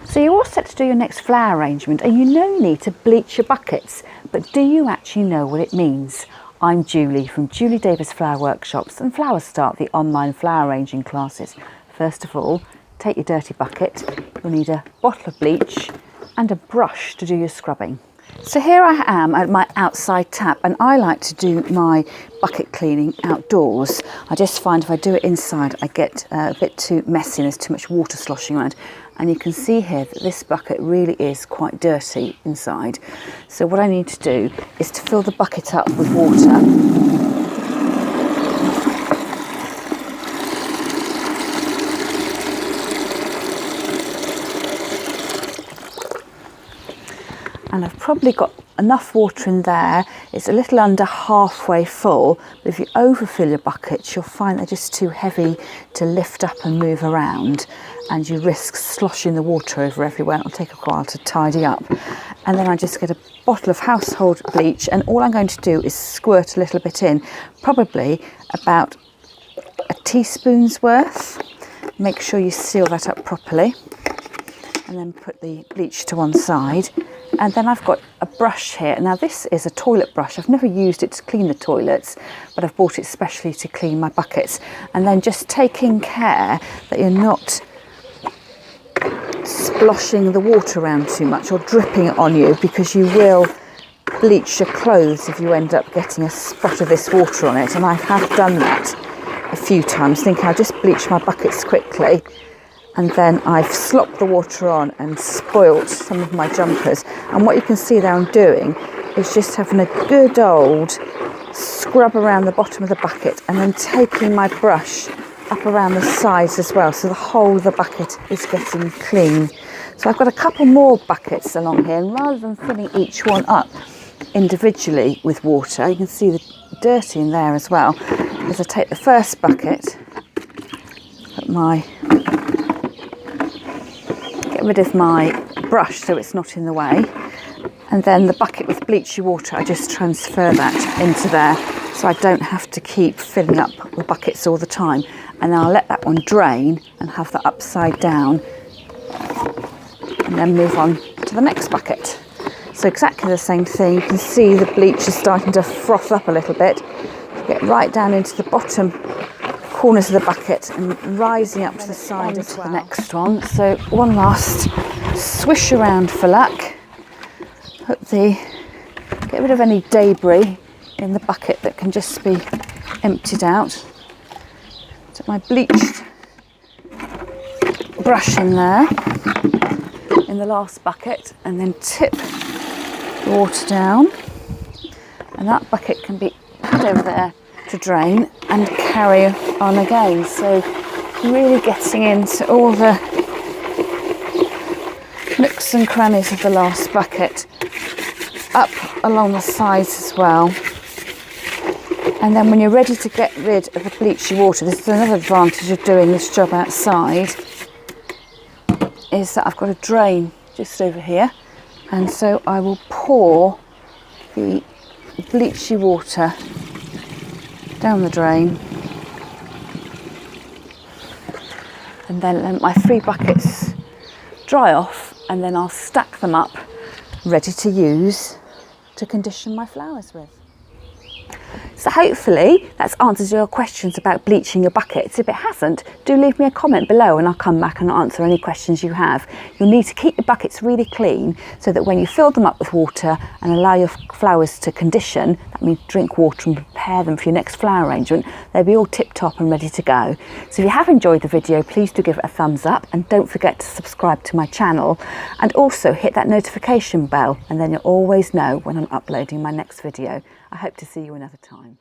So you're all set to do your next flower arrangement and you know you need to bleach your buckets, but do you actually know what it means? I'm Julie from Julie Davis Flower Workshops and Flower Start, the online flower arranging classes. First of all, take your dirty bucket, you'll need a bottle of bleach and a brush to do your scrubbing. So here I am at my outside tap, and I like to do my bucket cleaning outdoors. I just find if I do it inside I get a bit too messy and there's too much water sloshing around. And you can see here that this bucket really is quite dirty inside. So what I need to do is to fill the bucket up with water. And I've probably got enough water in there. It's a little under halfway full, but if you overfill your buckets, you'll find they're just too heavy to lift up and move around, and you risk sloshing the water over everywhere. It'll take a while to tidy up. And then I just get a bottle of household bleach, and all I'm going to do is squirt a little bit in, probably about a teaspoon's worth. Make sure you seal that up properly, and then put the bleach to one side. And then I've got a brush here. Now this is a toilet brush. I've never used it to clean the toilets, but I've bought it specially to clean my buckets. And then just taking care that you're not sploshing the water around too much or dripping it on you, because you will bleach your clothes if you end up getting a spot of this water on it. And I have done that a few times, thinking I'll just bleach my buckets quickly. And then I've slopped the water on and spoilt some of my jumpers. And what you can see there I'm doing is just having a good old scrub around the bottom of the bucket, and then taking my brush up around the sides as well, so the whole of the bucket is getting clean. So I've got a couple more buckets along here, and rather than filling each one up individually with water, you can see the dirt in there as well. As I take the first bucket, get rid of my brush so it's not in the way, and then the bucket with bleachy water, I just transfer that into there so I don't have to keep filling up the buckets all the time. And then I'll let that one drain and have that upside down, and then move on to the next bucket. So exactly the same thing. You can see the bleach is starting to froth up a little bit. Get right down into the bottom corners of the bucket and rising up to the side as well. The next one. So one last swish around for luck. Get rid of any debris in the bucket that can just be emptied out. Put my bleached brush in there in the last bucket, and then tip the water down, and that bucket can be put over there to drain and carry on again. So really getting into all the nooks and crannies of the last bucket, up along the sides as well. And then when you're ready to get rid of the bleachy water, this is another advantage of doing this job outside, is that I've got a drain just over here, and so I will pour the bleachy water down the drain, and then let my 3 buckets dry off, and then I'll stack them up ready to use to condition my flowers with. So hopefully that's answered your questions about bleaching your buckets. If it hasn't, do leave me a comment below and I'll come back and answer any questions you have. You'll need to keep your buckets really clean so that when you fill them up with water and allow your flowers to condition, that means drink water and prepare them for your next flower arrangement, they'll be all tip-top and ready to go. So if you have enjoyed the video, please do give it a thumbs up, and don't forget to subscribe to my channel, and also hit that notification bell, and then you'll always know when I'm uploading my next video. I hope to see you another time.